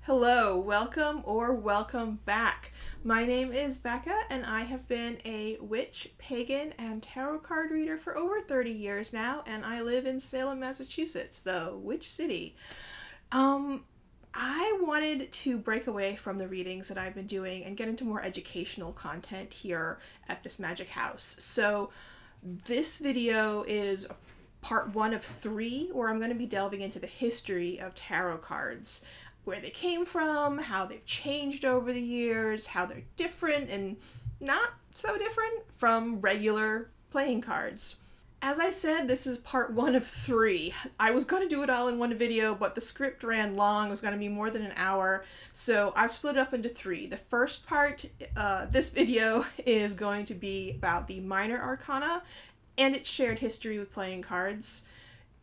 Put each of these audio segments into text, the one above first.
Hello, welcome or welcome back. My name is Becca and I have been a witch, pagan, and tarot card reader for over 30 years now, and I live in Salem, Massachusetts, the witch city. I wanted to break away from the readings that I've been doing and get into more educational content here at this magic house. So this video is part one of three, where I'm going to be delving into the history of tarot cards, where they came from, how they've changed over the years, how they're different and not so different from regular playing cards. As I said, this is part one of three. I was going to do it all in one video, but the script ran long. It was going to be more than an hour, so I've split it up into three. The first part, this video, is going to be about the minor arcana and its shared history with playing cards.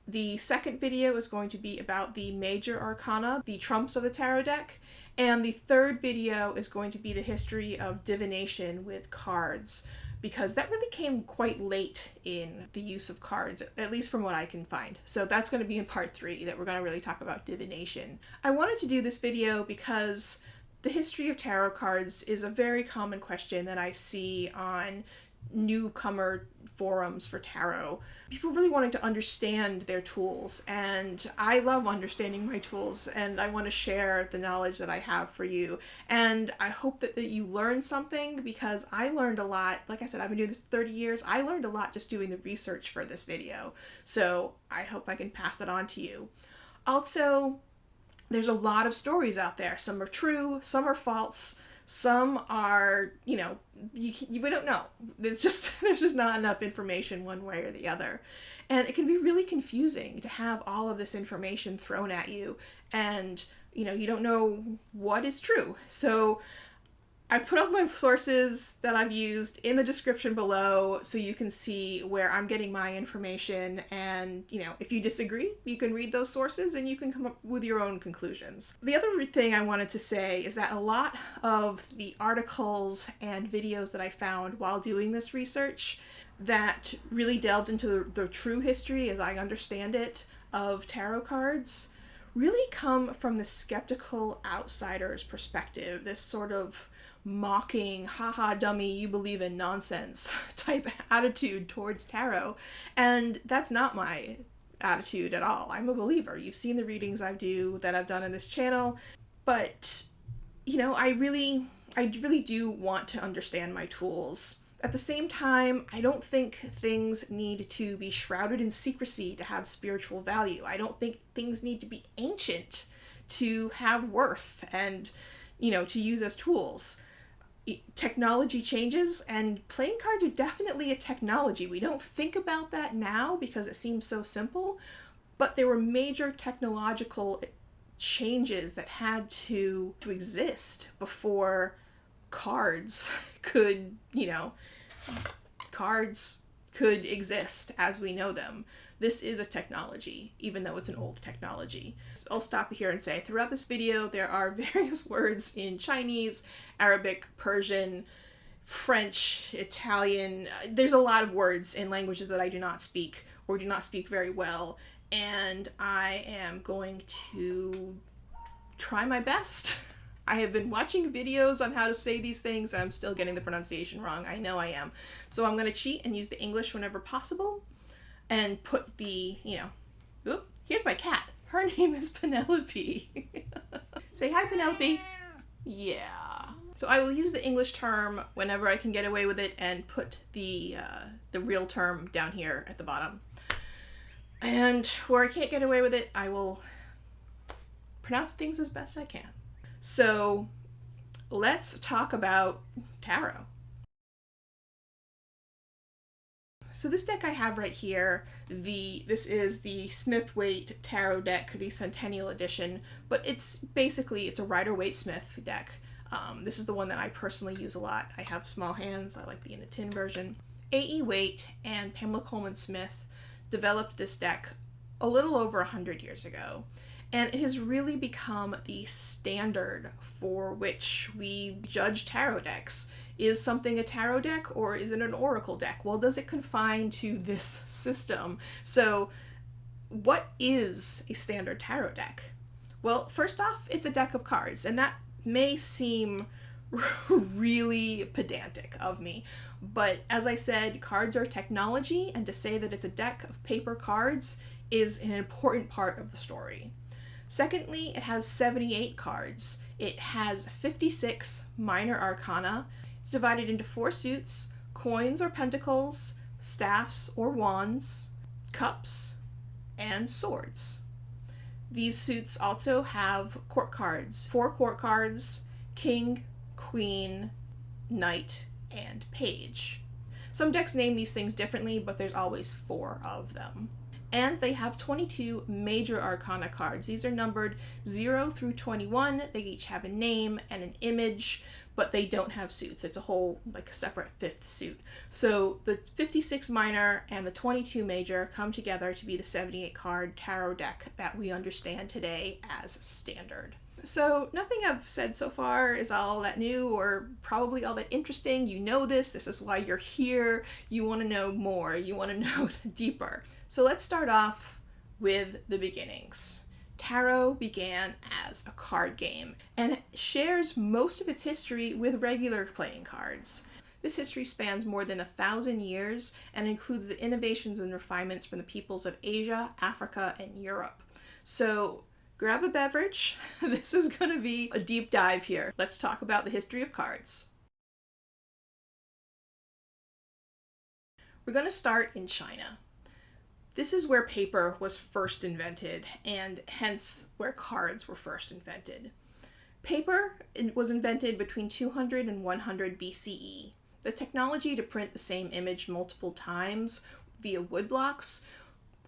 The second video is going to be about the major arcana, the trumps of the tarot deck. And the third video is going to be the history of divination with cards, because that really came quite late in the use of cards, at least from what I can find. So that's going to be in part three, that we're going to really talk about divination. I wanted to do this video because the history of tarot cards is a very common question that I see on newcomer forums for tarot. People really wanting to understand their tools, and I love understanding my tools, and I want to share the knowledge that I have for you. And I hope that you learn something, because I learned a lot. Like I said, I've been doing this 30 years. I learned a lot just doing the research for this video. So I hope I can pass that on to you. Also, there's a lot of stories out there. Some are true, some are false. Some are, we don't know. There's just not enough information one way or the other. And it can be really confusing to have all of this information thrown at you, and, you don't know what is true. So I've put all my sources that I've used in the description below, so you can see where I'm getting my information. And, if you disagree, you can read those sources and you can come up with your own conclusions. The other thing I wanted to say is that a lot of the articles and videos that I found while doing this research that really delved into the true history, as I understand it, of tarot cards really come from the skeptical outsider's perspective, this sort of mocking, haha dummy, you believe in nonsense type attitude towards tarot. And that's not my attitude at all. I'm a believer. You've seen the readings I've done in this channel, but I really do want to understand my tools. At the same time, I don't think things need to be shrouded in secrecy to have spiritual value. I don't think things need to be ancient to have worth and, to use as tools. Technology changes, and playing cards are definitely a technology. We don't think about that now because it seems so simple, but there were major technological changes that had to exist before cards could, cards could exist as we know them. This is a technology, even though it's an old technology. So I'll stop here and say, throughout this video, there are various words in Chinese, Arabic, Persian, French, Italian. There's a lot of words in languages that I do not speak, or do not speak very well, and I am going to try my best. I have been watching videos on how to say these things, and I'm still getting the pronunciation wrong. I know I am. So I'm going to cheat and use the English whenever possible, and put the, oop, here's my cat. Her name is Penelope. Say hi, Penelope. Yeah. So I will use the English term whenever I can get away with it, and put the real term down here at the bottom. And where I can't get away with it, I will pronounce things as best I can. So let's talk about tarot. So this deck I have right here, this is the Smith-Waite Tarot deck, the Centennial Edition, but it's a Rider-Waite-Smith deck. This is the one that I personally use a lot. I have small hands. I like the in a tin version. A.E. Waite and Pamela Coleman Smith developed this deck a little over 100 years ago, and it has really become the standard for which we judge tarot decks. Is something a tarot deck, or is it an oracle deck? Well, does it confine to this system? So what is a standard tarot deck? Well, first off, it's a deck of cards, and that may seem really pedantic of me, but as I said, cards are technology, and to say that it's a deck of paper cards is an important part of the story. Secondly, it has 78 cards. It has 56 minor arcana. It's divided into 4 suits: coins or pentacles, staffs or wands, cups, and swords. These suits also have court cards, 4 court cards: king, queen, knight, and page. Some decks name these things differently, but there's always 4 of them. And they have 22 major arcana cards. These are numbered 0 through 21. They each have a name and an image, but they don't have suits. It's a whole, like, separate 5th suit. So the 56 minor and the 22 major come together to be the 78 card tarot deck that we understand today as standard. So nothing I've said so far is all that new or probably all that interesting. You know this is why you're here. You want to know more, you want to know deeper. So let's start off with the beginnings. Tarot began as a card game and shares most of its history with regular playing cards. This history spans more than 1,000 years and includes the innovations and refinements from the peoples of Asia, Africa, and Europe. So grab a beverage. This is going to be a deep dive here. Let's talk about the history of cards. We're going to start in China. This is where paper was first invented, and hence where cards were first invented. Paper was invented between 200 and 100 BCE. The technology to print the same image multiple times via woodblocks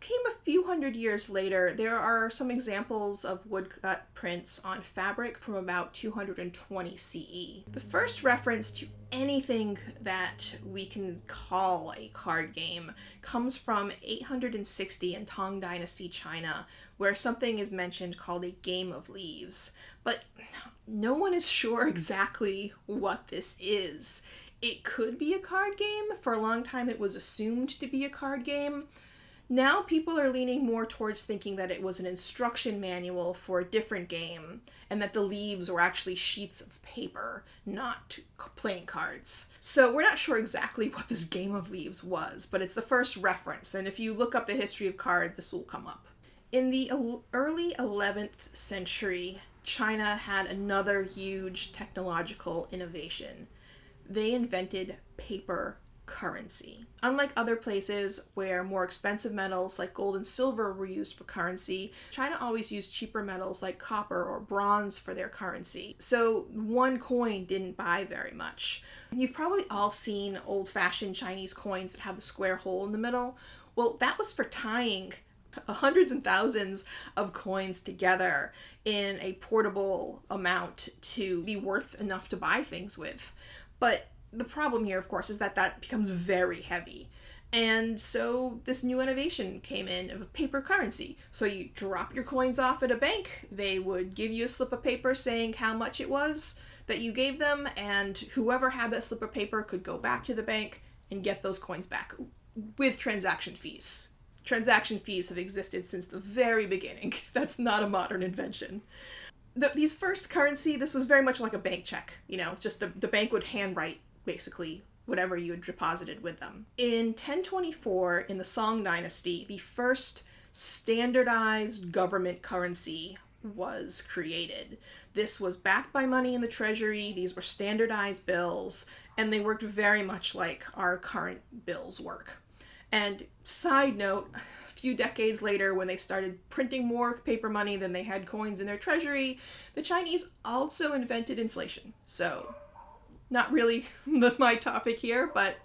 came a few hundred years later. There are some examples of woodcut prints on fabric from about 220 CE. The first reference to anything that we can call a card game comes from 860 in Tang Dynasty China, where something is mentioned called a game of leaves. But no one is sure exactly what this is. It could be a card game. For a long time it was assumed to be a card game. Now people are leaning more towards thinking that it was an instruction manual for a different game, and that the leaves were actually sheets of paper, not playing cards. So we're not sure exactly what this game of leaves was, but it's the first reference, and if you look up the history of cards, this will come up. In the early 11th century, China had another huge technological innovation. They invented paper currency. Unlike other places where more expensive metals like gold and silver were used for currency, China always used cheaper metals like copper or bronze for their currency. So one coin didn't buy very much. You've probably all seen old-fashioned Chinese coins that have the square hole in the middle. Well, that was for tying hundreds and thousands of coins together in a portable amount to be worth enough to buy things with. But the problem here, of course, is that that becomes very heavy. And so this new innovation came in of paper currency. So you drop your coins off at a bank, they would give you a slip of paper saying how much it was that you gave them, and whoever had that slip of paper could go back to the bank and get those coins back with transaction fees. Transaction fees have existed since the very beginning. That's not a modern invention. These first currency, this was very much like a bank check. You know, just the bank would handwrite basically whatever you had deposited with them. In 1024, in the Song Dynasty, the first standardized government currency was created. This was backed by money in the treasury, these were standardized bills, and they worked very much like our current bills work. And side note, a few decades later, when they started printing more paper money than they had coins in their treasury, the Chinese also invented inflation. So not really my topic here, but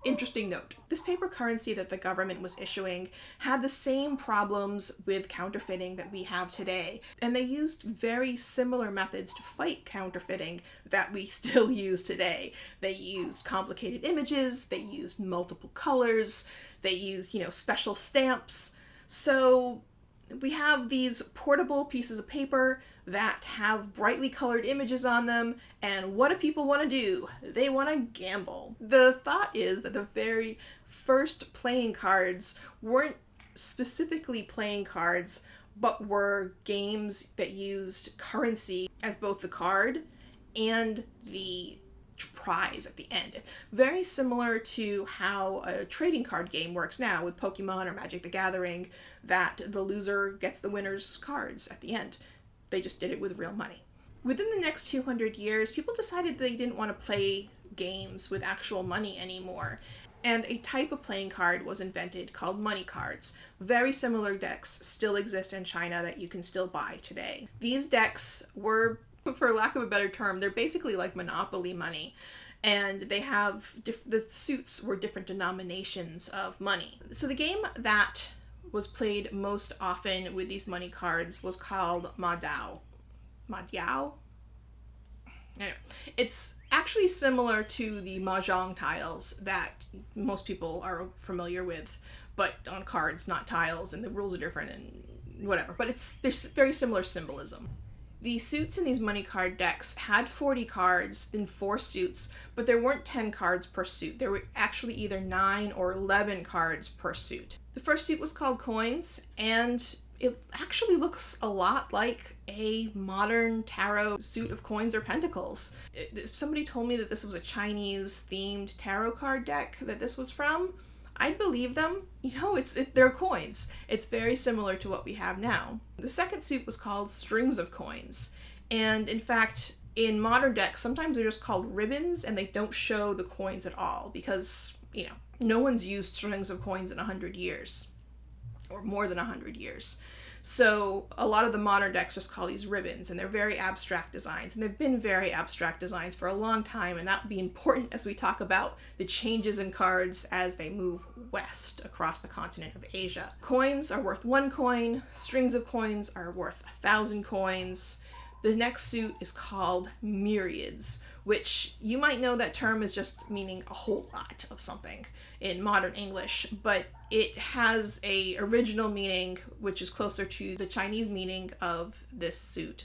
interesting note. This paper currency that the government was issuing had the same problems with counterfeiting that we have today, and they used very similar methods to fight counterfeiting that we still use today. They used complicated images, they used multiple colors, they used, special stamps. So we have these portable pieces of paper that have brightly colored images on them, and what do people want to do? They want to gamble. The thought is that the very first playing cards weren't specifically playing cards, but were games that used currency as both the card and the prize at the end. Very similar to how a trading card game works now with Pokemon or Magic the Gathering, that the loser gets the winner's cards at the end. They just did it with real money. Within the next 200 years, people decided they didn't want to play games with actual money anymore. And a type of playing card was invented called money cards. Very similar decks still exist in China that you can still buy today. These decks were, for lack of a better term, they're basically like Monopoly money. And they have, the suits were different denominations of money. So the game that was played most often with these money cards was called Ma Dao. Ma Diao? Anyway, it's actually similar to the mahjong tiles that most people are familiar with, but on cards, not tiles, and the rules are different and whatever. But there's very similar symbolism. The suits in these money card decks had 40 cards in 4 suits, but there weren't 10 cards per suit. There were actually either 9 or 11 cards per suit. The first suit was called coins, and it actually looks a lot like a modern tarot suit of coins or pentacles. If somebody told me that this was a Chinese-themed tarot card deck that this was from, I'd believe them. You know, they're coins. It's very similar to what we have now. The second suit was called strings of coins. And in fact, in modern decks, sometimes they're just called ribbons and they don't show the coins at all because, you know, no one's used strings of coins in 100 years. Or more than 100 years. So a lot of the modern decks just call these ribbons, and they're very abstract designs, and they've been very abstract designs for a long time, and that will be important as we talk about the changes in cards as they move west across the continent of Asia. Coins are worth 1 coin, strings of coins are worth 1,000 coins. The next suit is called myriads, which you might know that term is just meaning a whole lot of something in modern English, but it has a original meaning which is closer to the Chinese meaning of this suit,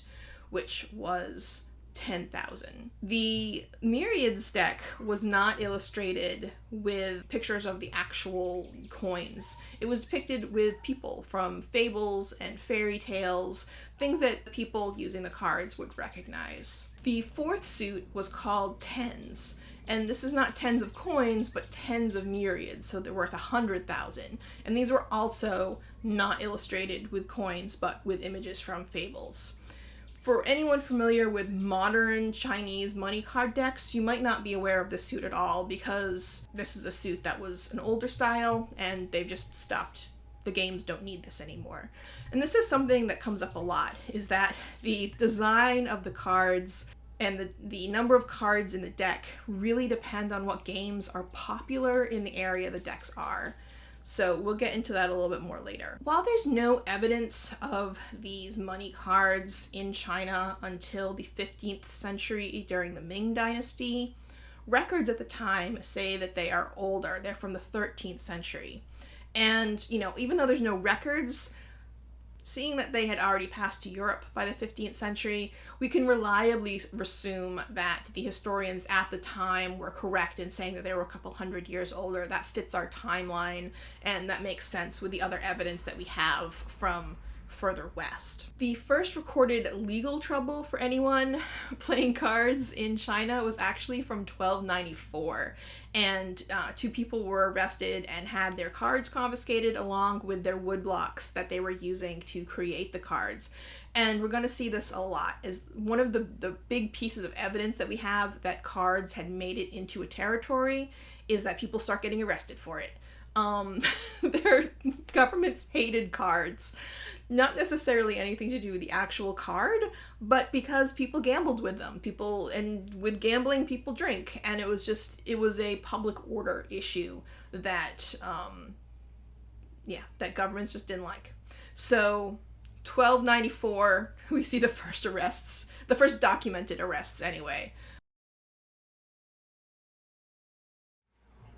which was 10,000. The myriads deck was not illustrated with pictures of the actual coins. It was depicted with people from fables and fairy tales, things that people using the cards would recognize. The fourth suit was called tens. And this is not tens of coins, but tens of myriads, so they're worth 100,000. And these were also not illustrated with coins, but with images from fables. For anyone familiar with modern Chinese money card decks, you might not be aware of this suit at all because this is a suit that was an older style and they've just stopped. The games don't need this anymore. And this is something that comes up a lot, is that the design of the cards and the number of cards in the deck really depend on what games are popular in the area the decks are. So we'll get into that a little bit more later. While there's no evidence of these money cards in China until the 15th century during the Ming Dynasty, records at the time say that they are older. They're from the 13th century. And, you know, even though there's no records, seeing that they had already passed to Europe by the 15th century, we can reliably assume that the historians at the time were correct in saying that they were a couple hundred years older. That fits our timeline, and that makes sense with the other evidence that we have from further west. The first recorded legal trouble for anyone playing cards in China was actually from 1294, and 2 people were arrested and had their cards confiscated along with their wood blocks that they were using to create the cards. And we're going to see this a lot as one of the big pieces of evidence that we have that cards had made it into a territory is that people start getting arrested for it. Their governments hated cards. Not necessarily anything to do with the actual card, but because people gambled with them. And with gambling, people drink. And it was a public order issue that, that governments just didn't like. So 1294, we see the first arrests, the first documented arrests anyway.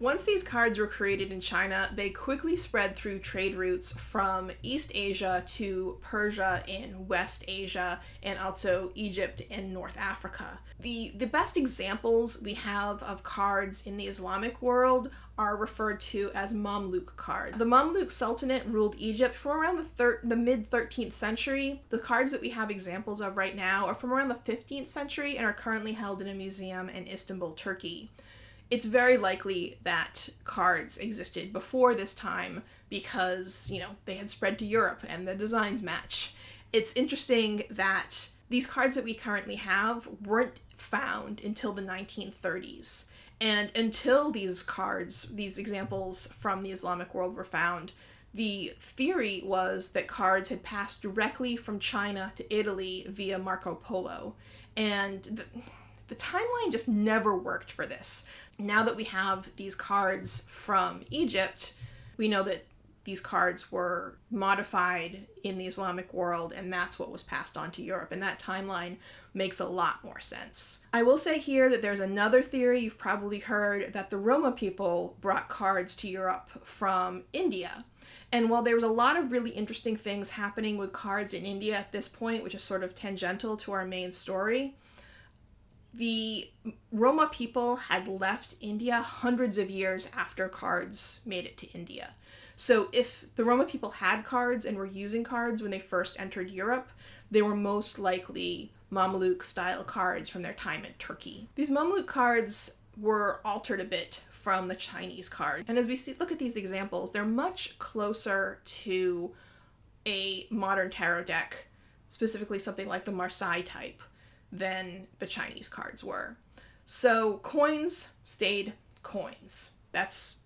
Once these cards were created in China, they quickly spread through trade routes from East Asia to Persia in West Asia and also Egypt and North Africa. The best examples we have of cards in the Islamic world are referred to as Mamluk cards. The Mamluk Sultanate ruled Egypt from around the mid-13th century. The cards that we have examples of right now are from around the 15th century and are currently held in a museum in Istanbul, Turkey. It's very likely that cards existed before this time because, they had spread to Europe and the designs match. It's interesting that these cards that we currently have weren't found until the 1930s. And until these cards, these examples from the Islamic world were found, the theory was that cards had passed directly from China to Italy via Marco Polo. And the timeline just never worked for this. Now that we have these cards from Egypt, we know that these cards were modified in the Islamic world, and that's what was passed on to Europe, and that timeline makes a lot more sense. I will say here that there's another theory you've probably heard, that the Roma people brought cards to Europe from India. And while there was a lot of really interesting things happening with cards in India at this point, which is sort of tangential to our main story, the Roma people had left India hundreds of years after cards made it to India. So if the Roma people had cards and were using cards when they first entered Europe, they were most likely Mamluk-style cards from their time in Turkey. These Mamluk cards were altered a bit from the Chinese card. And as we look at these examples, they're much closer to a modern tarot deck, specifically something like the Marseille type, than the Chinese cards were. So coins stayed coins. That's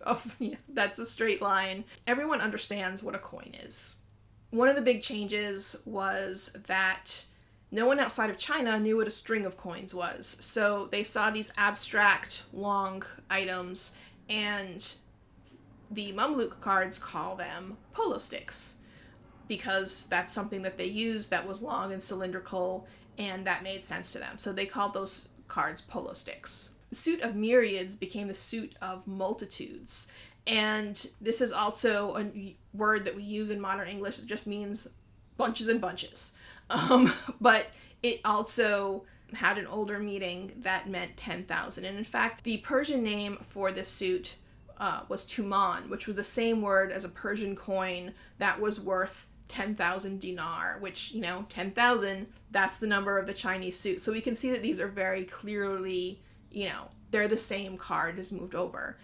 a straight line. Everyone understands what a coin is. One of the big changes was that no one outside of China knew what a string of coins was. So they saw these abstract, long items, and the Mamluk cards call them polo sticks, because that's something that they used that was long and cylindrical, and that made sense to them. So they called those cards polo sticks. The suit of myriads became the suit of multitudes. And this is also a word that we use in modern English that just means bunches and bunches. But it also had an older meaning that meant 10,000. And in fact, the Persian name for this suit was tuman, which was the same word as a Persian coin that was worth 10,000 dinar, which, 10,000, that's the number of the Chinese suit. So we can see that these are very clearly, they're the same card as moved over.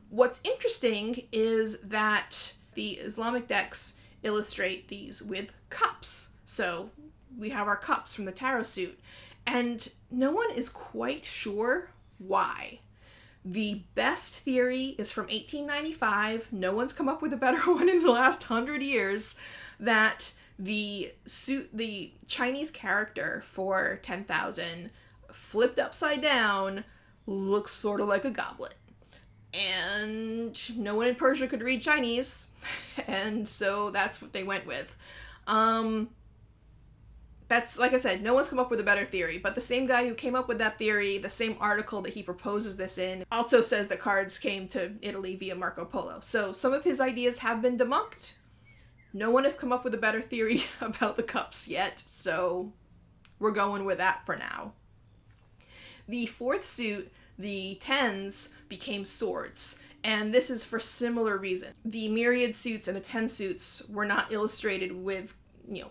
What's interesting is that the Islamic decks illustrate these with cups. So we have our cups from the tarot suit, and no one is quite sure why. The best theory is from 1895. No one's come up with a better one in the last 100 years. That the Chinese character for 10,000 flipped upside down looks sort of like a goblet. And no one in Persia could read Chinese, and so that's what they went with. That's, like I said, no one's come up with a better theory, but the same guy who came up with that theory, the same article that he proposes this in, also says that cards came to Italy via Marco Polo. So some of his ideas have been debunked. No one has come up with a better theory about the cups yet, so we're going with that for now. The fourth suit, the tens, became swords, and this is for similar reason. The myriad suits and the 10 suits were not illustrated with,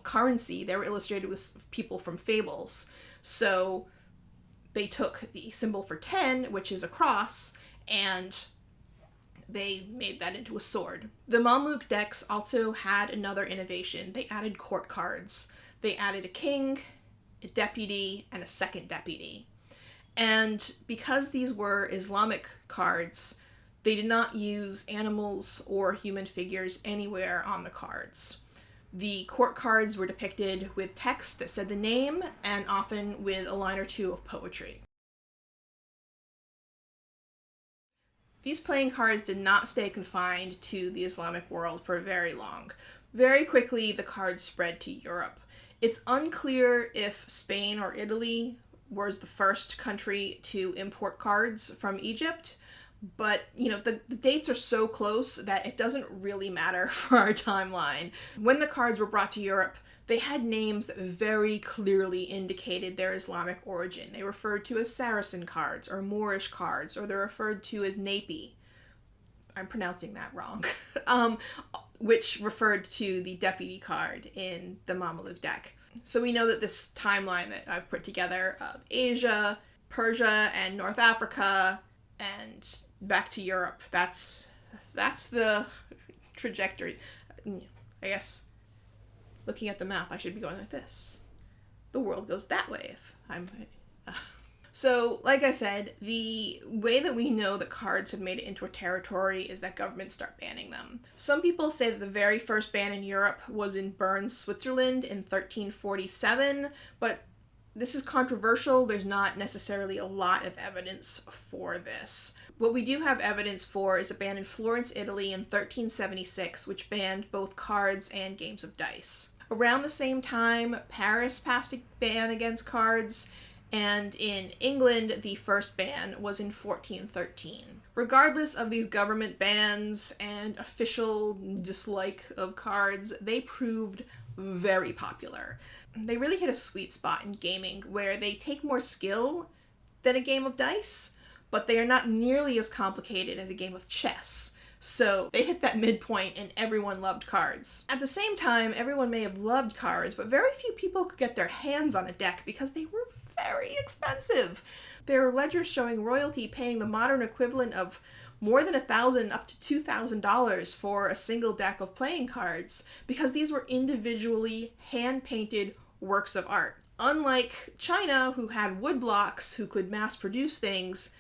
currency. They were illustrated with people from fables. So they took the symbol for 10, which is a cross, and they made that into a sword. The Mamluk decks also had another innovation. They added court cards. They added a king, a deputy, and a second deputy. And because these were Islamic cards, they did not use animals or human figures anywhere on the cards. The court cards were depicted with text that said the name, and often with a line or two of poetry. These playing cards did not stay confined to the Islamic world for very long. Very quickly, the cards spread to Europe. It's unclear if Spain or Italy was the first country to import cards from Egypt, But, you know, the dates are so close that it doesn't really matter for our timeline. When the cards were brought to Europe, they had names that very clearly indicated their Islamic origin. They referred to as Saracen cards or Moorish cards, or they're referred to as Napi. I'm pronouncing that wrong. Which referred to the deputy card in the Mamluk deck. So we know that this timeline that I've put together of Asia, Persia, and North Africa, and back to Europe, that's the trajectory. I guess looking at the map, I should be going like this. The world goes that way if I'm... So, like I said, the way that we know that cards have made it into a territory is that governments start banning them. Some people say that the very first ban in Europe was in Bern, Switzerland in 1347, but this is controversial. There's not necessarily a lot of evidence for this. What we do have evidence for is a ban in Florence, Italy in 1376, which banned both cards and games of dice. Around the same time, Paris passed a ban against cards, and in England, the first ban was in 1413. Regardless of these government bans and official dislike of cards, they proved very popular. They really hit a sweet spot in gaming where they take more skill than a game of dice, but they are not nearly as complicated as a game of chess. So they hit that midpoint and everyone loved cards. At the same time, everyone may have loved cards, but very few people could get their hands on a deck because they were very expensive. There are ledgers showing royalty paying the modern equivalent of more than $1,000 up to $2,000 for a single deck of playing cards because these were individually hand-painted works of art. Unlike China, who had wood blocks who could mass produce things,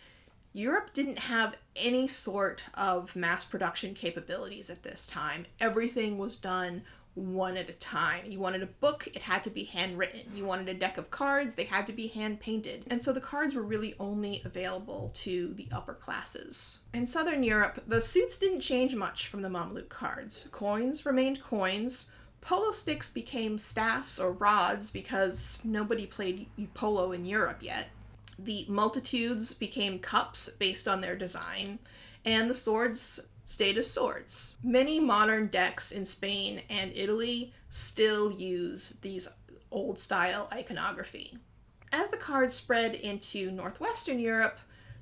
Europe didn't have any sort of mass production capabilities at this time. Everything was done one at a time. You wanted a book, it had to be handwritten. You wanted a deck of cards, they had to be hand-painted. And so the cards were really only available to the upper classes. In Southern Europe, the suits didn't change much from the Mamluk cards. Coins remained coins. Polo sticks became staffs or rods because nobody played polo in Europe yet. The multitudes became cups based on their design, and the swords stayed as swords. Many modern decks in Spain and Italy still use these old-style iconography. As the cards spread into Northwestern Europe,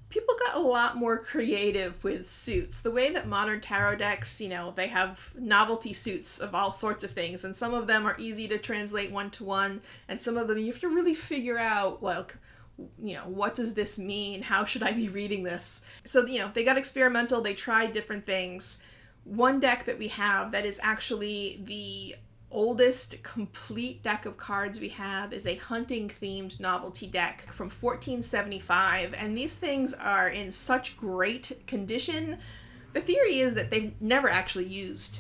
people got a lot more creative with suits. The way that modern tarot decks, they have novelty suits of all sorts of things, and some of them are easy to translate one-to-one, and some of them you have to really figure out, what does this mean? How should I be reading this? So, they got experimental, they tried different things. One deck that we have that is actually the oldest complete deck of cards we have is a hunting-themed novelty deck from 1475, and these things are in such great condition. The theory is that they've never actually used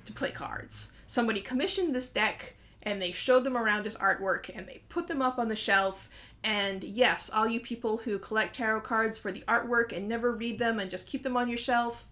to play cards. Somebody commissioned this deck, and they showed them around as artwork, and they put them up on the shelf. And yes, all you people who collect tarot cards for the artwork and never read them and just keep them on your shelf,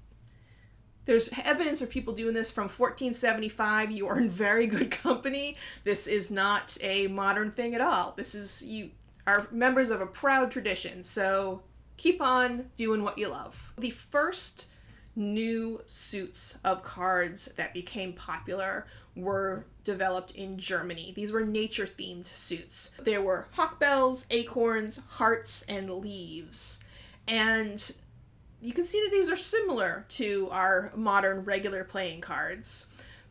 there's evidence of people doing this from 1475. You are in very good company. This is not a modern thing at all. You are members of a proud tradition, so keep on doing what you love. The first new suits of cards that became popular were developed in Germany. These were nature-themed suits. There were hawkbells, acorns, hearts, and leaves. And you can see that these are similar to our modern regular playing cards.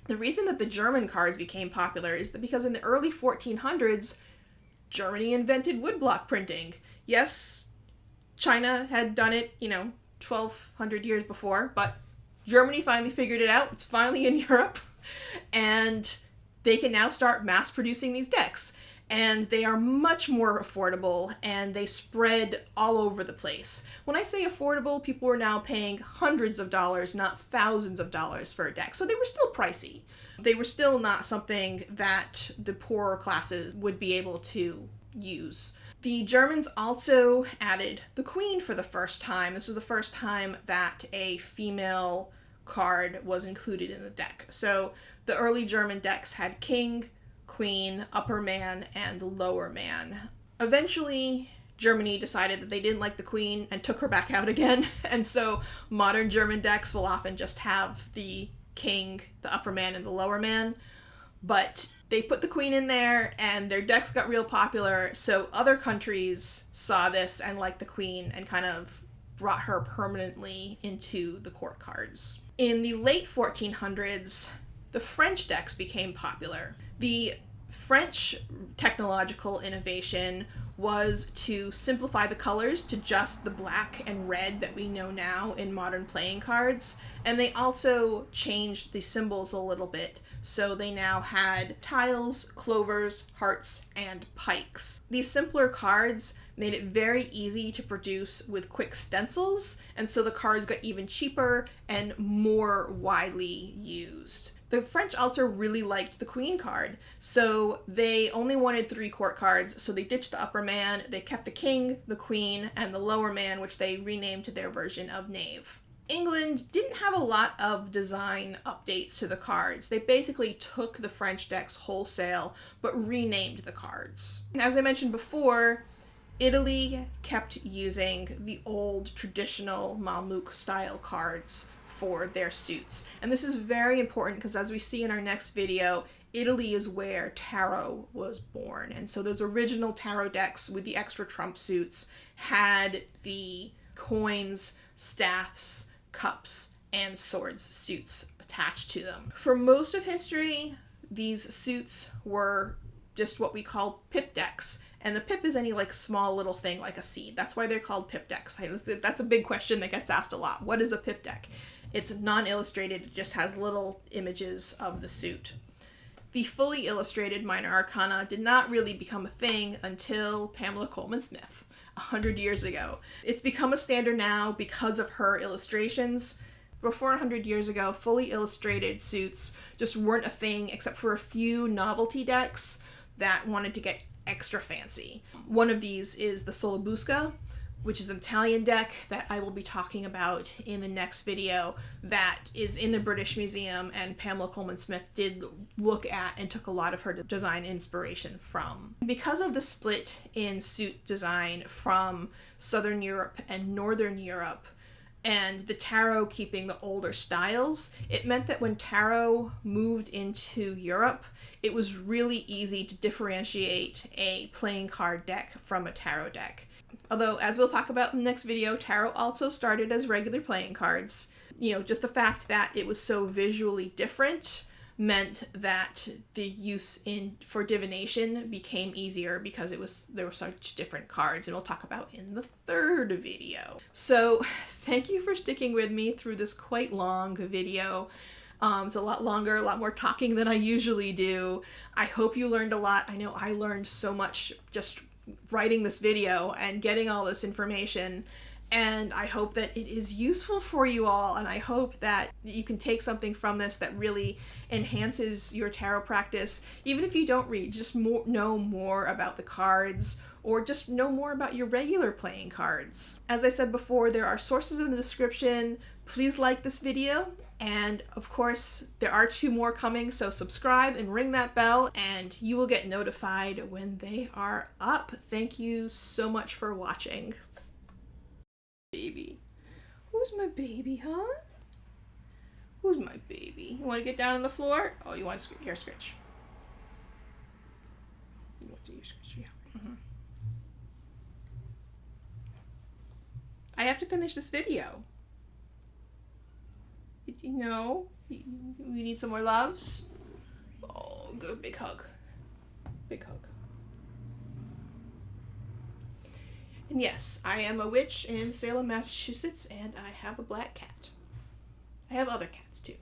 The reason that the German cards became popular is that because in the early 1400s, Germany invented woodblock printing. Yes, China had done it, 1,200 years before, but Germany finally figured it out. It's finally in Europe, and they can now start mass producing these decks. And they are much more affordable, and they spread all over the place. When I say affordable, people are now paying hundreds of dollars, not thousands of dollars for a deck. So they were still pricey. They were still not something that the poorer classes would be able to use. The Germans also added the queen for the first time. This was the first time that a female card was included in the deck. So the early German decks had king, queen, upper man, and lower man. Eventually, Germany decided that they didn't like the queen and took her back out again. And so modern German decks will often just have the king, the upper man, and the lower man. But they put the queen in there and their decks got real popular. So other countries saw this and liked the queen and kind of brought her permanently into the court cards. In the late 1400s, the French decks became popular. The French technological innovation was to simplify the colors to just the black and red that we know now in modern playing cards. And they also changed the symbols a little bit. So they now had tiles, clovers, hearts, and pikes. These simpler cards made it very easy to produce with quick stencils, and so the cards got even cheaper and more widely used. The French also really liked the queen card, so they only wanted 3 court cards, so they ditched the upper man, they kept the king, the queen, and the lower man, which they renamed to their version of knave. England didn't have a lot of design updates to the cards. They basically took the French decks wholesale, but renamed the cards. As I mentioned before, Italy kept using the old traditional Mamluk style cards for their suits. And this is very important because, as we see in our next video, Italy is where tarot was born. And so those original tarot decks with the extra trump suits had the coins, staffs, cups, and swords suits attached to them. For most of history, these suits were just what we call pip decks. And the pip is any like small little thing like a seed. That's why they're called pip decks. That's a big question that gets asked a lot. What is a pip deck? It's non-illustrated. It just has little images of the suit. The fully illustrated minor arcana did not really become a thing until Pamela Colman Smith 100 years ago. It's become a standard now because of her illustrations. Before 100 years ago, fully illustrated suits just weren't a thing except for a few novelty decks that wanted to get extra fancy. One of these is the Solabusca, which is an Italian deck that I will be talking about in the next video, that is in the British Museum, and Pamela Colman Smith did look at and took a lot of her design inspiration from. Because of the split in suit design from Southern Europe and Northern Europe, and the tarot keeping the older styles, it meant that when tarot moved into Europe, it was really easy to differentiate a playing card deck from a tarot deck. Although, as we'll talk about in the next video, tarot also started as regular playing cards. You know, just the fact that it was so visually different meant that the use for divination became easier because there were such different cards, and we'll talk about in the third video. So thank you for sticking with me through this quite long video. It's a lot longer, a lot more talking than I usually do. I hope you learned a lot. I know I learned so much just writing this video and getting all this information. And I hope that it is useful for you all, and I hope that you can take something from this that really enhances your tarot practice. Even if you don't read, just know more about the cards, or just know more about your regular playing cards. As I said before, there are sources in the description. Please like this video, and of course there are 2 more coming, so subscribe and ring that bell and you will get notified when they are up. Thank you so much for watching. Baby. Who's my baby, huh? Who's my baby? You want to get down on the floor? Oh, you want to ear scratch? You want to ear scratch? Yeah. Mm-hmm. I have to finish this video. You know, we need some more loves. Oh, good big hug. Big hug. And yes, I am a witch in Salem, Massachusetts, and I have a black cat. I have other cats too.